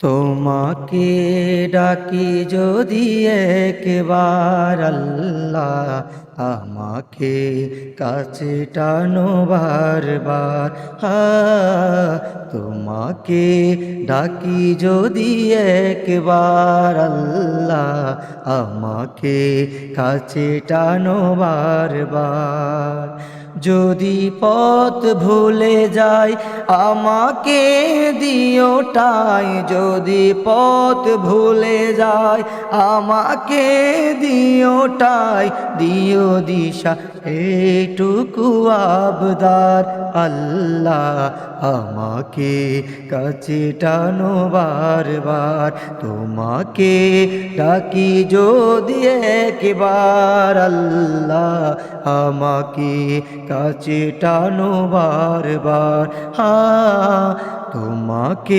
তোমাকে ডাকি যদি একবার আল্লাহ, আমাকে কাছে টানো বারবার। তোমাকে ডাকি যদি একবার আল্লাহ, আমাকে কাছে টানো বারবার। যদি পথ ভুলে যাই আমাকে দিও ঠাঁই, যদি পথ ভুলে যাই আমাকে দিও ঠাঁই, দিও দিশা এইটুকু আবদার আল্লাহ, আমাকে কাছে টানো বারবার। তোমাকে ডাকি যদি একবার আল্লাহ, আমাকে কাছে টানো বারবার। তোমাকে